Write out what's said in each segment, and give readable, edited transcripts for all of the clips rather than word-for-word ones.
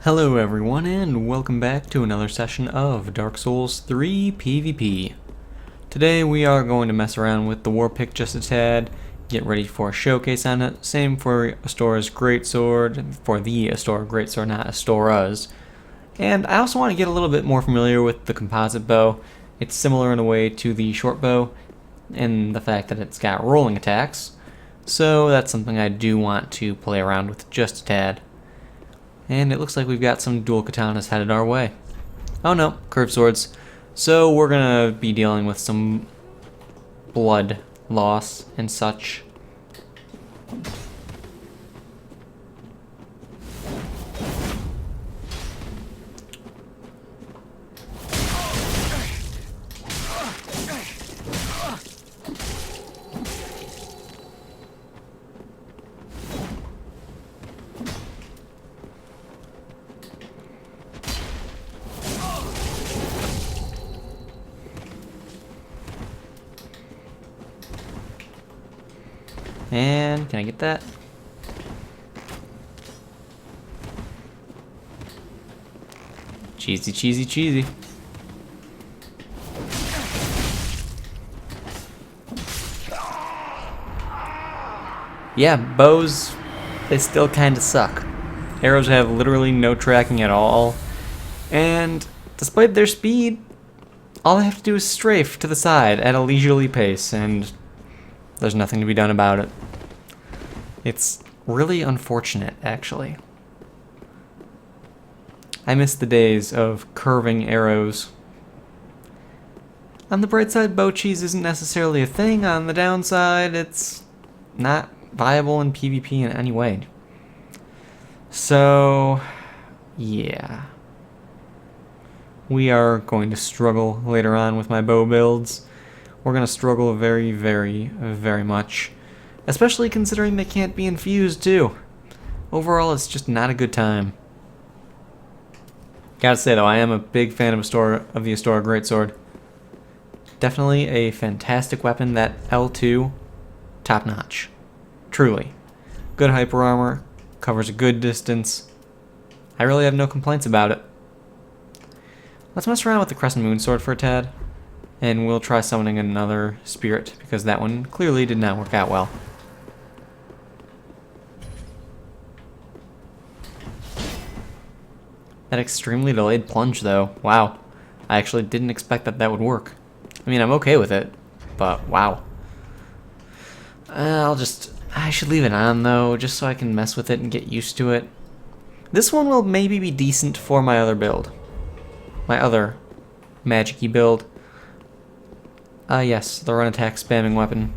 Hello everyone and welcome back to another session of Dark Souls 3 PvP. Today we are going to mess around with the war pick just a tad, get ready for a showcase on it, same for Astora's greatsword, for the Astora greatsword, not Astora's. And I also want to get a little bit more familiar with the composite bow. It's similar in a way to the short bow in the fact that it's got rolling attacks, so that's something I do want to play around with just a tad. And it looks like we've got some dual katanas headed our way. Oh no, curved swords. So we're gonna be dealing with some blood loss and such. And can I get that? Cheesy, cheesy, cheesy. Yeah, bows, they still kind of suck. Arrows have literally no tracking at all. And despite their speed, all I have to do is strafe to the side at a leisurely pace, and there's nothing to be done about it. It's really unfortunate, actually. I miss the days of curving arrows. On the bright side, bow cheese isn't necessarily a thing. On the downside, it's not viable in PvP in any way. So, yeah. We are going to struggle later on with my bow builds. We're going to struggle very, very, very much. Especially considering they can't be infused, too. Overall, it's just not a good time. Gotta say, though, I am a big fan of the Astora greatsword. Definitely a fantastic weapon. That L2, top-notch. Truly. Good hyper armor, covers a good distance. I really have no complaints about it. Let's mess around with the Crescent Moon Sword for a tad. And we'll try summoning another spirit, because that one clearly did not work out well. That extremely delayed plunge, though. Wow. I actually didn't expect that would work. I mean, I'm okay with it, but wow. I should leave it on, though, just so I can mess with it and get used to it. This one will maybe be decent for my other build. My other magic-y build. Yes, the run attack spamming weapon.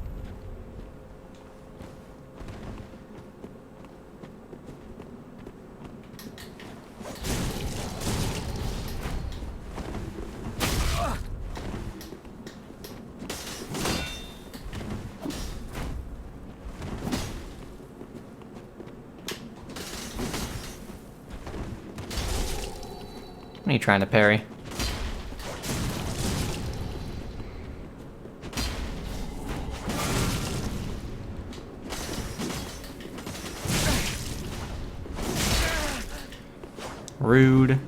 What are you trying to parry? Rude. Can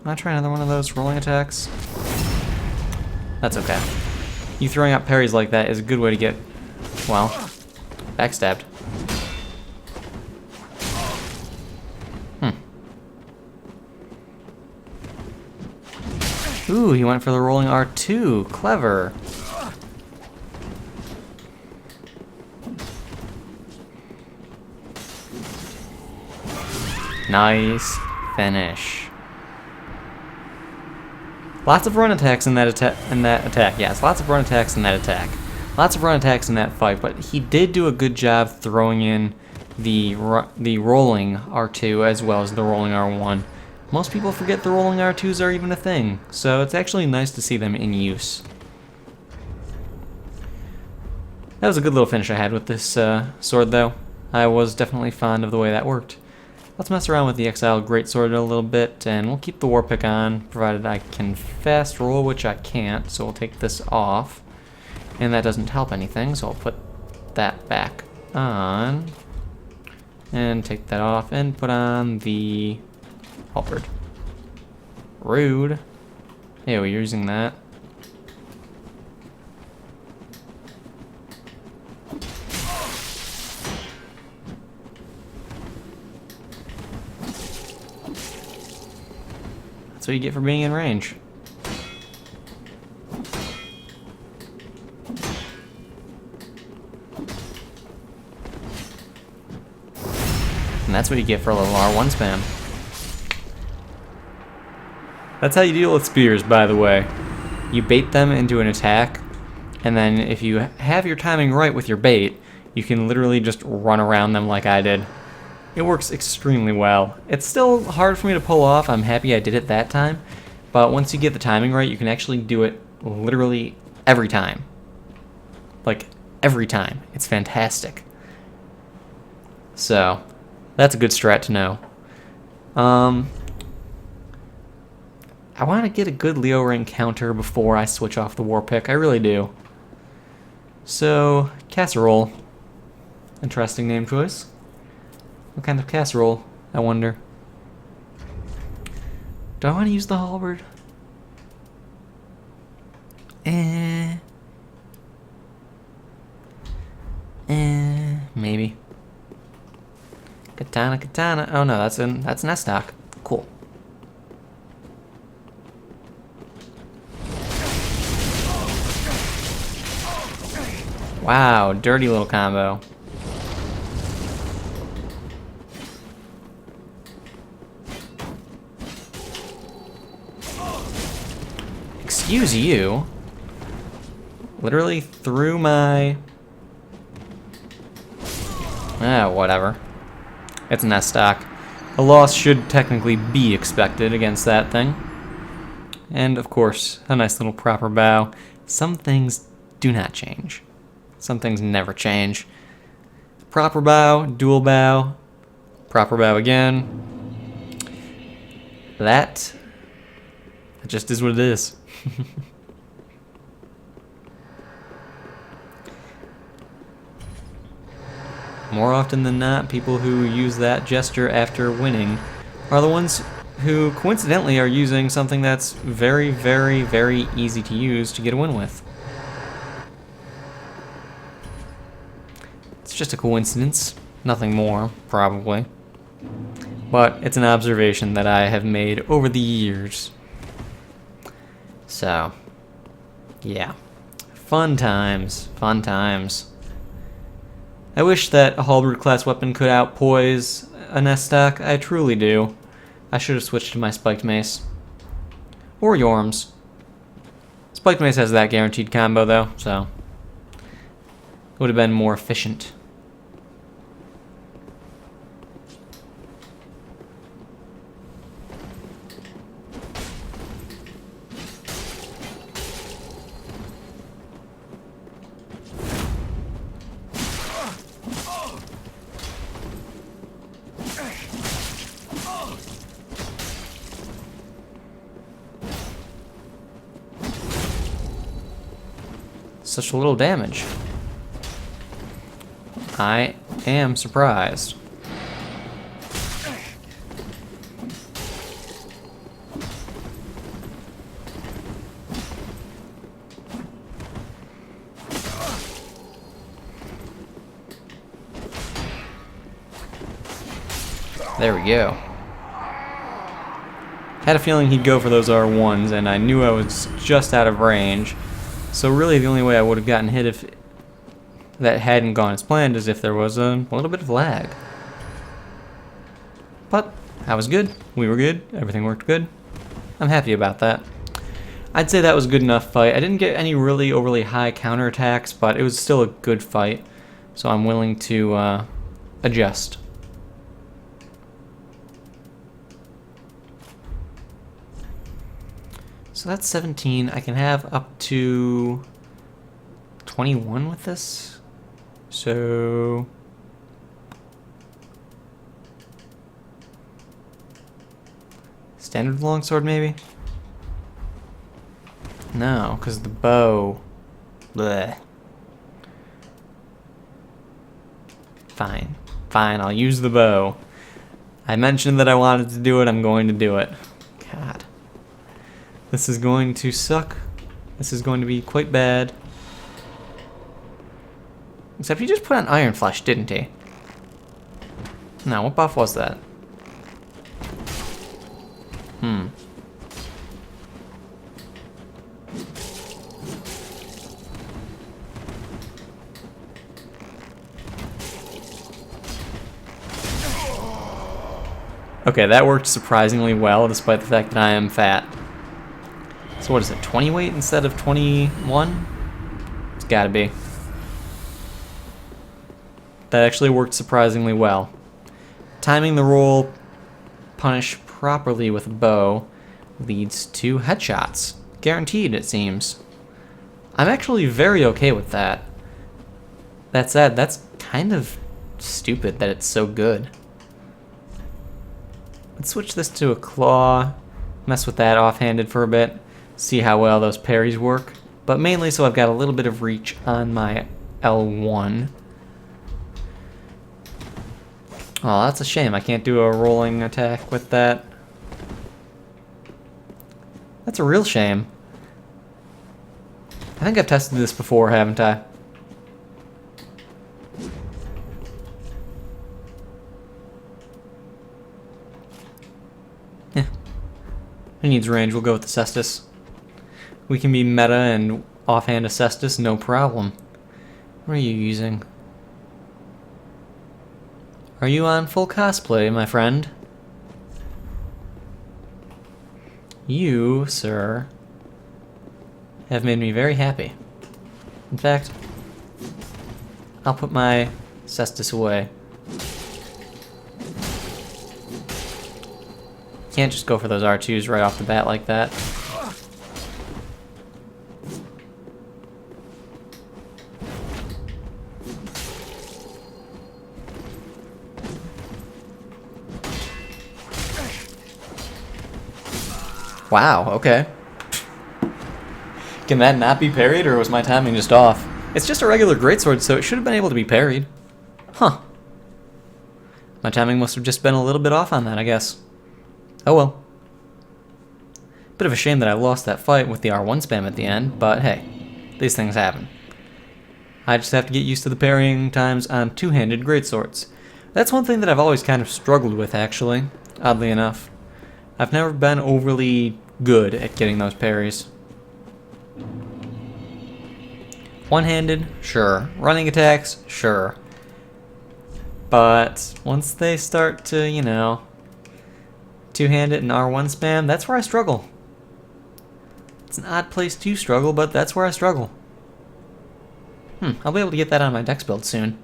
I try another one of those rolling attacks? That's okay. You throwing out parries like that is a good way to get, well, backstabbed. Ooh, he went for the rolling R2. Clever. Nice finish. Lots of run attacks in that attack. Yes, lots of run attacks in that attack. Lots of run attacks in that fight, but he did do a good job throwing in the rolling R2 as well as the rolling R1. Most people forget the rolling R2s are even a thing, so it's actually nice to see them in use. That was a good little finish I had with this sword, though. I was definitely fond of the way that worked. Let's mess around with the Exile Greatsword a little bit, and we'll keep the War Pick on, provided I can fast roll, which I can't, so we'll take this off. And that doesn't help anything, so I'll put that back on. And take that off and put on the halberd. Rude. Hey, we're using that. That's what you get for being in range. And that's what you get for a little R1 spam. That's how you deal with spears, by the way. You bait them into an attack, and then if you have your timing right with your bait, you can literally just run around them like I did. It works extremely well. It's still hard for me to pull off. I'm happy I did it that time. But once you get the timing right, you can actually do it literally every time. Like, every time. It's fantastic. So, that's a good strat to know. I want to get a good Leo ring counter before I switch off the war pick. I really do. So, casserole. Interesting name choice. What kind of casserole, I wonder? Do I want to use the halberd? Maybe. Katana. Oh no, that's an S-stock. Cool. Wow, dirty little combo. Excuse you. Literally threw my... whatever. It's an S-stock. A loss should technically be expected against that thing. And of course, a nice little proper bow. Some things do not change. Some things never change. Proper bow, dual bow, proper bow again. That just is what it is. More often than not, people who use that gesture after winning are the ones who coincidentally are using something that's very, very, very easy to use to get a win with. It's just a coincidence, nothing more, probably. But it's an observation that I have made over the years. So, yeah. Fun times, fun times. I wish that a halberd class weapon could outpoise an S-stock. I truly do. I should have switched to my spiked mace. Or Yorm's. Spiked mace has that guaranteed combo though, so it would have been more efficient. Such little damage. I am surprised. There we go. Had a feeling he'd go for those R1s, and I knew I was just out of range. So really the only way I would have gotten hit if that hadn't gone as planned is if there was a little bit of lag. But I was good. We were good. Everything worked good. I'm happy about that. I'd say that was a good enough fight. I didn't get any really overly high counterattacks, but it was still a good fight. So I'm willing to adjust. So that's 17. I can have up to 21 with this. So standard longsword maybe? No, because the bow. Bleh. Fine. Fine, I'll use the bow. I mentioned that I wanted to do it, I'm going to do it. God. This is going to suck. This is going to be quite bad. Except he just put on Iron Flesh, didn't he? No, what buff was that? Okay, that worked surprisingly well, despite the fact that I am fat. So what is it, 20 weight instead of 21? It's gotta be. That actually worked surprisingly well. Timing the roll punish properly with a bow leads to headshots. Guaranteed, it seems. I'm actually very okay with that. That said, that's kind of stupid that it's so good. Let's switch this to a claw, mess with that offhanded for a bit, see how well those parries work, but mainly so I've got a little bit of reach on my L1. Oh, that's a shame. I can't do a rolling attack with that. That's a real shame. I think I've tested this before, haven't I? Who needs range? We'll go with the Estus. We can be meta and offhand Estus, no problem. What are you using? Are you on full cosplay, my friend? You, sir, have made me very happy. In fact, I'll put my Estus away. Can't just go for those R2s right off the bat like that. Wow, okay. Can that not be parried, or was my timing just off? It's just a regular greatsword, so it should have been able to be parried. Huh. My timing must have just been a little bit off on that, I guess. Oh well. Bit of a shame that I lost that fight with the R1 spam at the end, but hey, these things happen. I just have to get used to the parrying times on two-handed greatswords. That's one thing that I've always kind of struggled with, actually, oddly enough. I've never been overly good at getting those parries. One-handed, sure. Running attacks, sure. But once they start to, you know, two-handed and R1 spam, that's where I struggle. It's an odd place to struggle, but that's where I struggle. I'll be able to get that on my dex build soon.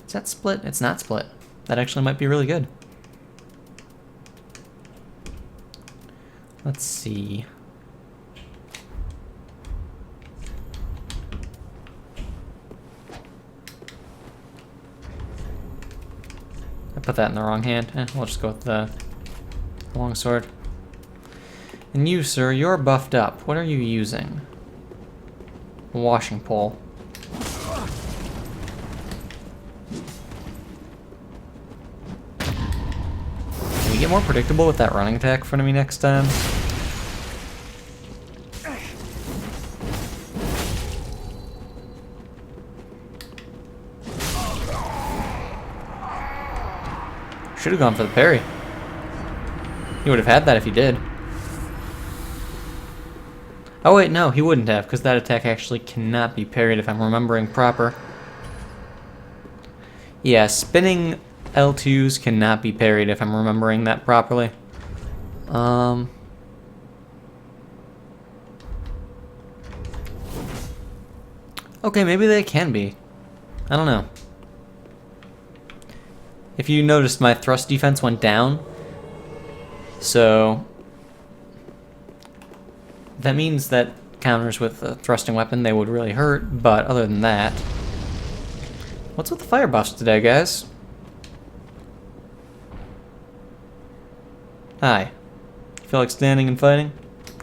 Is that split? It's not split. That actually might be really good. Let's see. I put that in the wrong hand. We'll just go with the longsword. And you, sir, you're buffed up. What are you using? A washing pole. Can we get more predictable with that running attack in front of me next time? Should have gone for the parry. He would have had that if he did. Oh wait, no, he wouldn't have, because that attack actually cannot be parried if I'm remembering proper. Yeah, spinning L2s cannot be parried if I'm remembering that properly. Okay, maybe they can be. I don't know. If you noticed, my thrust defense went down. So that means that counters with a thrusting weapon, they would really hurt, but other than that... What's with the fire buffs today, guys? Hi. Feel like standing and fighting?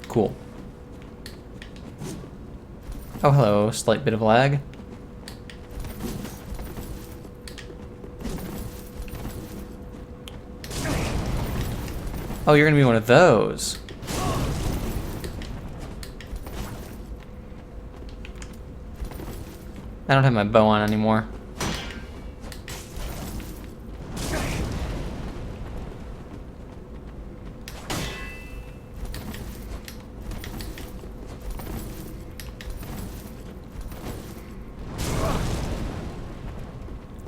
Cool. Oh, hello. Slight bit of lag. Oh, you're gonna be one of those. I don't have my bow on anymore.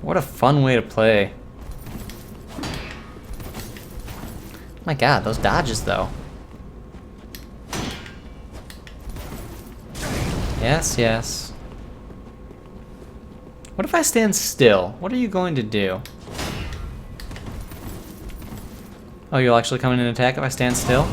What a fun way to play. My god, those dodges though. Yes, yes. What if I stand still? What are you going to do? Oh, you'll actually come in and attack if I stand still?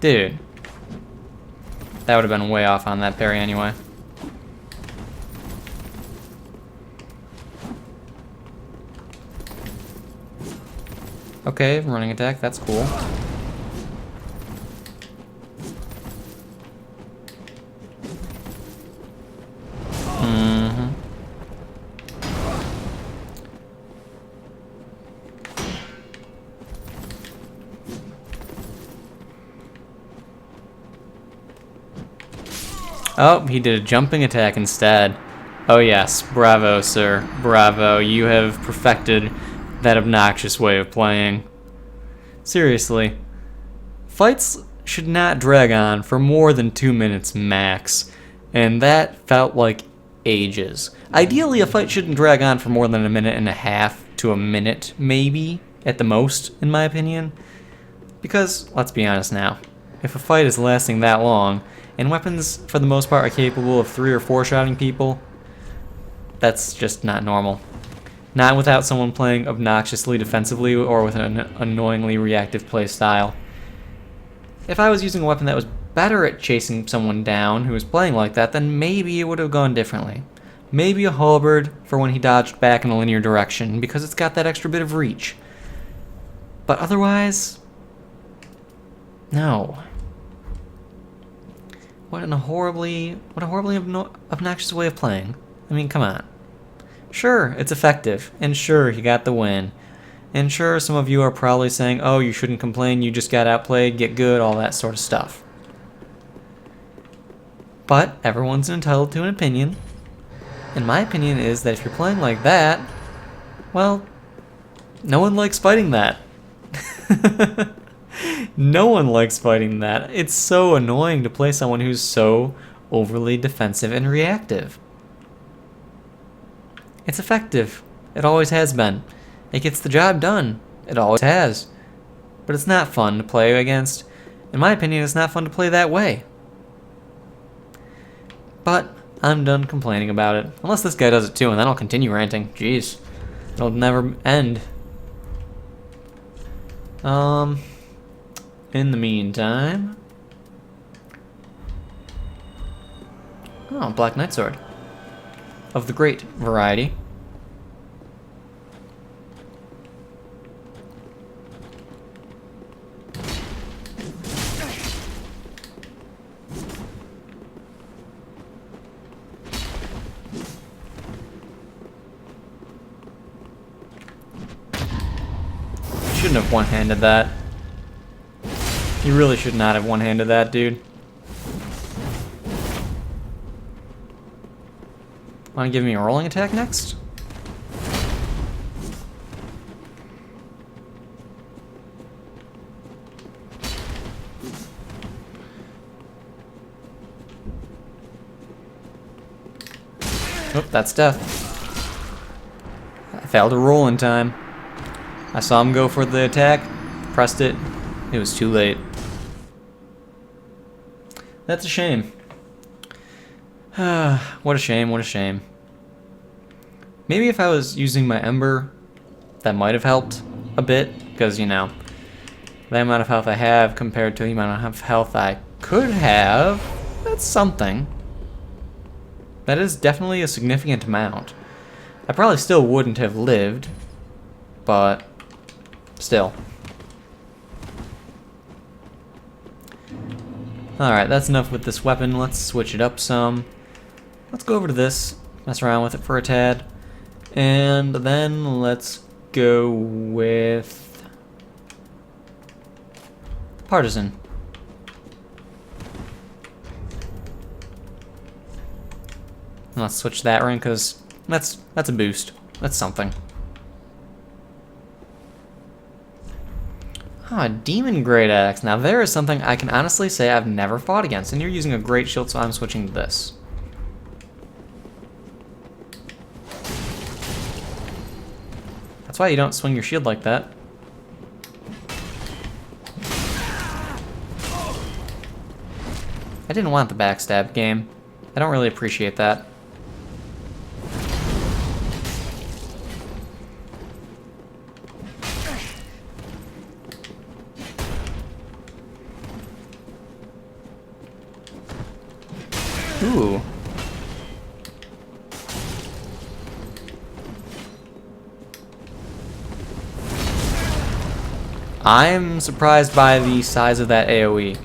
Dude. That would have been way off on that parry anyway. Okay, running attack, that's cool. Mm-hmm. Oh, he did a jumping attack instead. Oh yes, bravo, sir. Bravo, you have perfected that obnoxious way of playing. Seriously. Fights should not drag on for more than 2 minutes max, and that felt like ages. Ideally, a fight shouldn't drag on for more than a minute and a half to a minute, maybe, at the most, in my opinion. Because, let's be honest now, if a fight is lasting that long, and weapons, for the most part, are capable of 3 or 4 shotting people, that's just not normal. Not without someone playing obnoxiously defensively or with an annoyingly reactive play style. If I was using a weapon that was better at chasing someone down who was playing like that, then maybe it would have gone differently. Maybe a halberd for when he dodged back in a linear direction, because it's got that extra bit of reach. But otherwise, no. What a horribly obnoxious way of playing. I mean, come on. Sure, it's effective, and sure, he got the win. And sure, some of you are probably saying, oh, you shouldn't complain, you just got outplayed, get good, all that sort of stuff. But everyone's entitled to an opinion. And my opinion is that if you're playing like that, well, no one likes fighting that. No one likes fighting that. It's so annoying to play someone who's so overly defensive and reactive. It's effective. It always has been. It gets the job done. It always has. But it's not fun to play against. In my opinion, it's not fun to play that way. But I'm done complaining about it. Unless this guy does it too, and then I'll continue ranting. Jeez. It'll never end. In the meantime... Oh, Black Knightsword. Of the great variety. Shouldn't have one-handed that. You really should not have one-handed that, dude. Want to give me a rolling attack next? Oh, that's death. I failed to roll in time. I saw him go for the attack, pressed it, it was too late. That's a shame. What a shame, what a shame. Maybe if I was using my Ember, that might have helped a bit, because, you know, the amount of health I have compared to the amount of health I could have, that's something. That is definitely a significant amount. I probably still wouldn't have lived, but still. Alright, that's enough with this weapon. Let's switch it up some. Let's go over to this, mess around with it for a tad. And then let's go with Partisan. And let's switch that ring because that's a boost. That's something. Ah, Demon Great Axe. Now there is something I can honestly say I've never fought against, and you're using a Great Shield, so I'm switching to this. That's why you don't swing your shield like that. I didn't want the backstab game. I don't really appreciate that. Ooh. I'm surprised by the size of that AoE.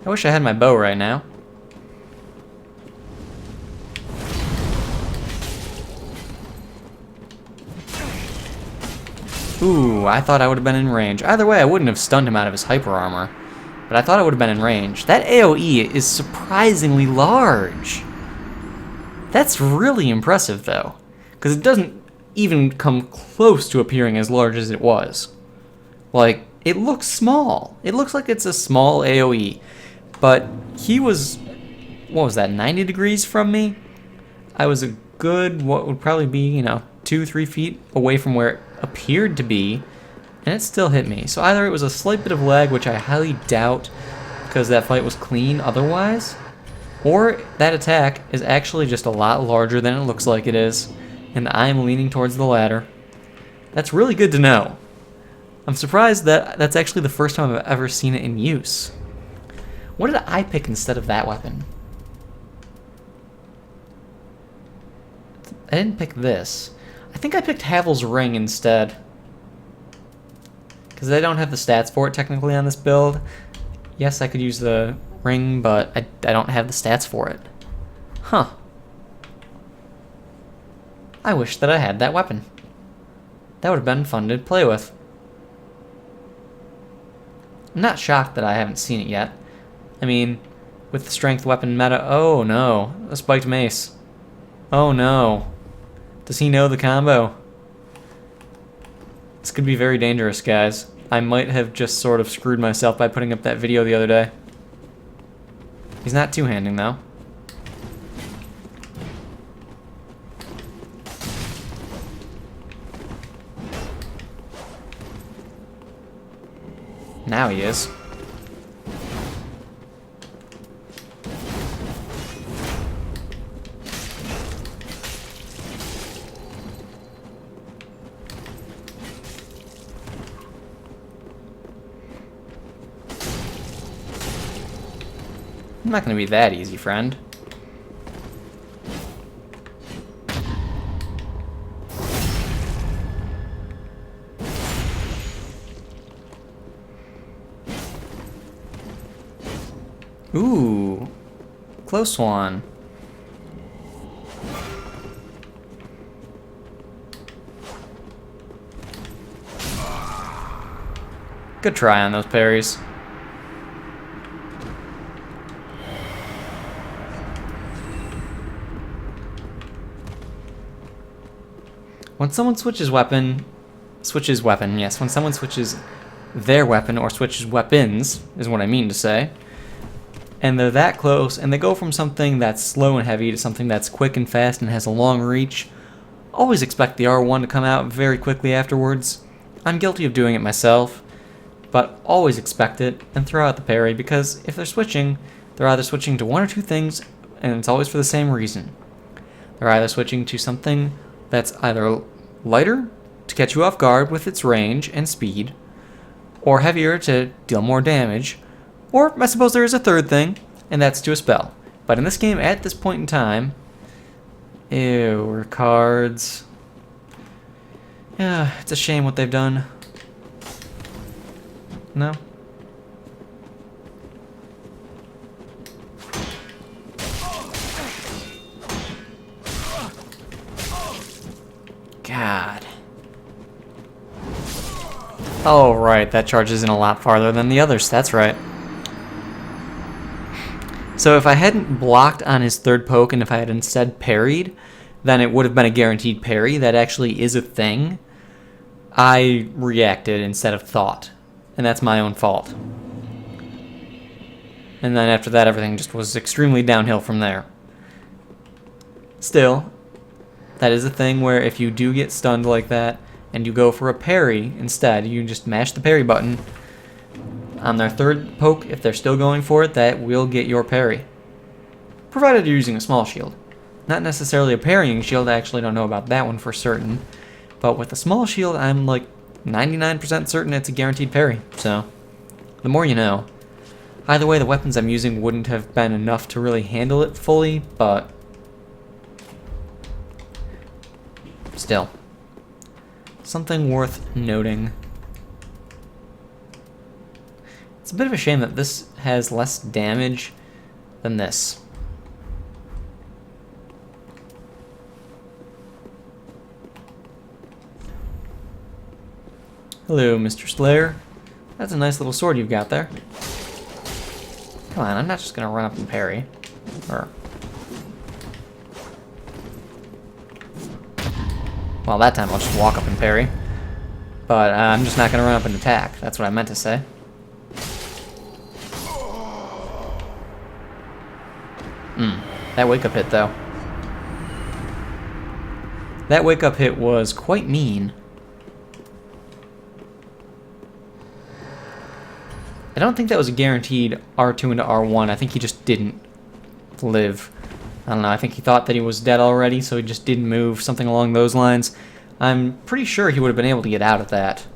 I wish I had my bow right now. Ooh, I thought I would have been in range. Either way, I wouldn't have stunned him out of his hyper armor. But I thought I would have been in range. That AoE is surprisingly large. That's really impressive, though. Because it doesn't even come close to appearing as large as it was. Like, it looks small. It looks like it's a small AoE. But he was, what was that, 90 degrees from me? I was a good, what would probably be, 2-3 feet away from where it appeared to be, and it still hit me. So either it was a slight bit of lag, which I highly doubt because that fight was clean otherwise, or that attack is actually just a lot larger than it looks like it is, and I'm leaning towards the latter. That's really good to know. I'm surprised that that's actually the first time I've ever seen it in use. What did I pick instead of that weapon? I didn't pick this. I think I picked Havel's Ring instead. Because I don't have the stats for it technically on this build. Yes, I could use the ring, but I don't have the stats for it. Huh. I wish that I had that weapon. That would have been fun to play with. I'm not shocked that I haven't seen it yet. I mean, with the strength weapon meta... Oh no, a spiked mace. Oh no. Does he know the combo? This could be very dangerous, guys. I might have just sort of screwed myself by putting up that video the other day. He's not two-handing, though. Now he is. I'm not going to be that easy, friend. Ooh, close one. Good try on those parries. When someone switches weapon, yes, when someone switches their weapon or switches weapons, is what I mean to say, and they're that close, and they go from something that's slow and heavy to something that's quick and fast and has a long reach, always expect the R1 to come out very quickly afterwards. I'm guilty of doing it myself, but always expect it and throw out the parry, because if they're switching, they're either switching to one or two things, and it's always for the same reason. They're either switching to something that's either lighter to catch you off guard with its range and speed, or heavier to deal more damage, or I suppose there is a third thing, and that's to a spell. But in this game, at this point in time, Ew, cards. Yeah, it's a shame what they've done. No? God. Oh, right, that charges in a lot farther than the others, that's right. So if I hadn't blocked on his third poke and if I had instead parried, then it would have been a guaranteed parry. That actually is a thing. I reacted instead of thought, and that's my own fault. And then after that, everything just was extremely downhill from there. Still, that is a thing where if you do get stunned like that, and you go for a parry instead, you just mash the parry button on their third poke. If they're still going for it, that will get your parry. Provided you're using a small shield. Not necessarily a parrying shield, I actually don't know about that one for certain. But with a small shield, I'm like 99% certain it's a guaranteed parry. So, the more you know. Either way, the weapons I'm using wouldn't have been enough to really handle it fully, but still. Something worth noting. It's a bit of a shame that this has less damage than this. Hello, Mr. Slayer. That's a nice little sword you've got there. Come on, I'm not just gonna run up and parry. Well, that time I'll just walk up and parry. But I'm just not gonna run up and attack. That's what I meant to say. That wake-up hit, though. That wake-up hit was quite mean. I don't think that was a guaranteed R2 into R1. I think he just didn't live. I don't know, I think he thought that he was dead already, so he just didn't move, something along those lines. I'm pretty sure he would have been able to get out of that.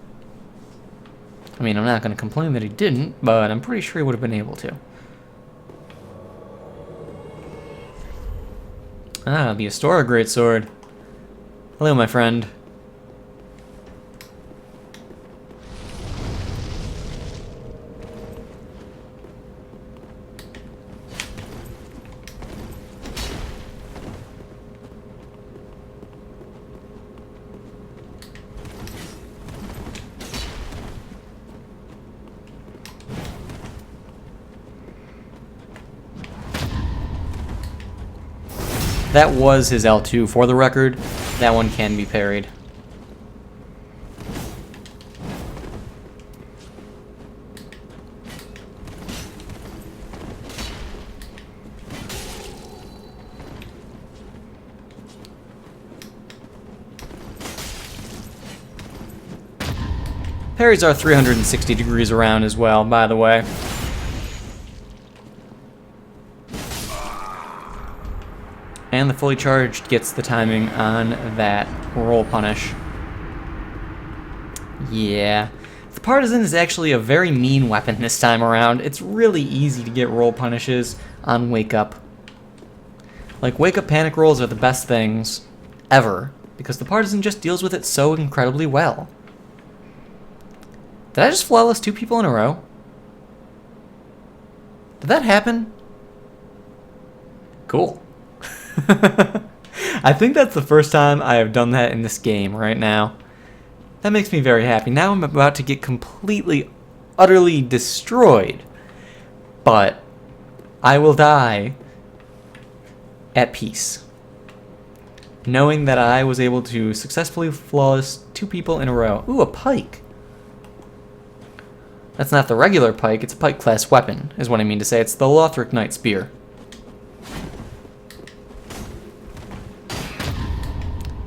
I mean, I'm not going to complain that he didn't, but I'm pretty sure he would have been able to. Ah, the Astora greatsword. Hello, my friend. That was his L2 for the record. That one can be parried. Parries are 360 degrees around as well, by the way. And the fully charged gets the timing on that roll punish. Yeah. The Partisan is actually a very mean weapon this time around. It's really easy to get roll punishes on Wake Up. Like, Wake Up panic rolls are the best things ever, because the Partisan just deals with it so incredibly well. Did I just flawless 2 people in a row? Did that happen? Cool. I think that's the first time I have done that in this game right now. That makes me very happy. Now I'm about to get completely, utterly destroyed. But I will die at peace, knowing that I was able to successfully flawless 2 people in a row. Ooh, a pike. That's not the regular pike, it's a pike class weapon, is what I mean to say. It's the Lothric Knight Spear.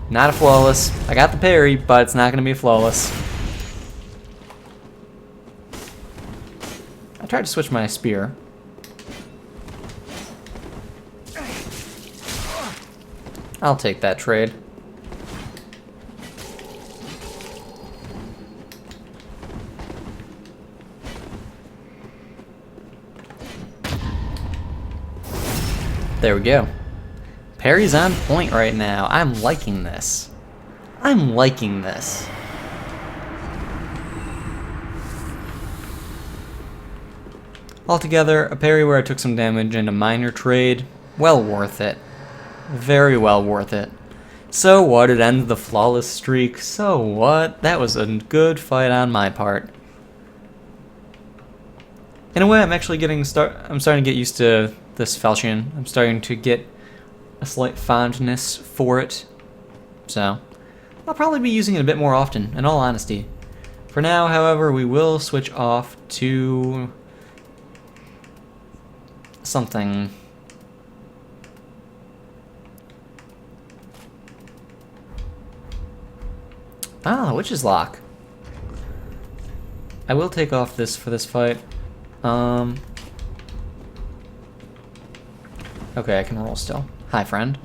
Not a flawless. I got the parry, but it's not going to be a flawless. I tried to switch my spear. I'll take that trade. There we go. Parry's on point right now. I'm liking this. I'm liking this. Altogether, a parry where I took some damage and a minor trade, well worth it. Very well worth it. So what? It ends the flawless streak. So what? That was a good fight on my part. In a way, I'm actually I'm starting to get used to this falchion. I'm starting to get a slight fondness for it. So I'll probably be using it a bit more often, in all honesty. For now, however, we will switch off to something. Ah, Witch's Lock. I will take off this for this fight. Okay, I can roll still. Hi, friend.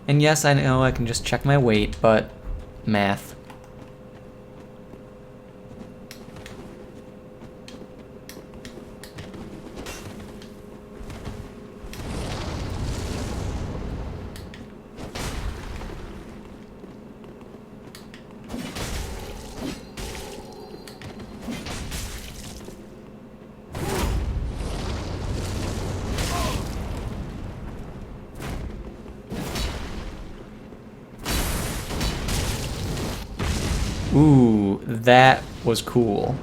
And yes, I know I can just check my weight, but math. Ooh, that was cool.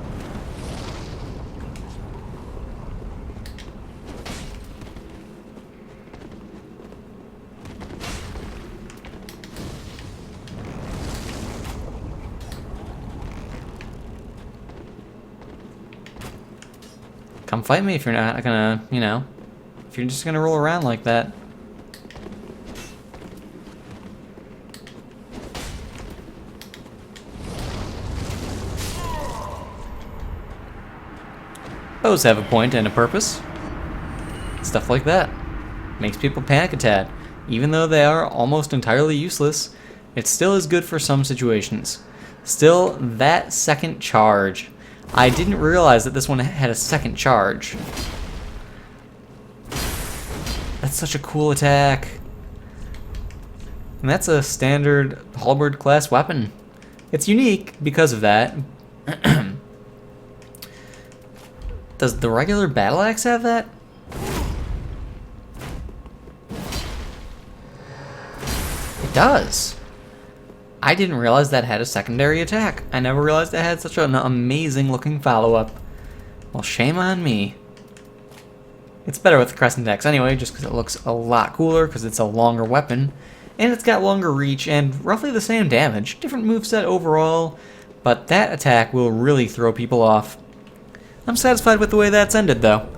Come fight me if you're not gonna, you know, if you're just gonna roll around like that. Bows have a point and a purpose. Stuff like that. Makes people panic a tad. Even though they are almost entirely useless, it still is good for some situations. Still, that second charge. I didn't realize that this one had a second charge. That's such a cool attack. And that's a standard halberd class weapon. It's unique because of that. Does the regular battle axe have that? It does. I didn't realize that had a secondary attack. I never realized it had such an amazing looking follow-up. Well, shame on me. It's better with the Crescent Axe anyway, just because it looks a lot cooler, because it's a longer weapon, and it's got longer reach and roughly the same damage. Different moveset overall, but that attack will really throw people off. I'm satisfied with the way that's ended, though.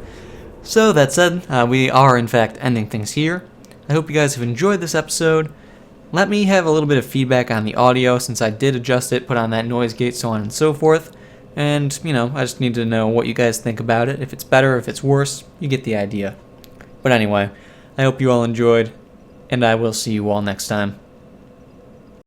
So, that said, we are, in fact, ending things here. I hope you guys have enjoyed this episode. Let me have a little bit of feedback on the audio, since I did adjust it, put on that noise gate, so on and so forth. And, you know, I just need to know what you guys think about it. If it's better, if it's worse, you get the idea. But anyway, I hope you all enjoyed, and I will see you all next time.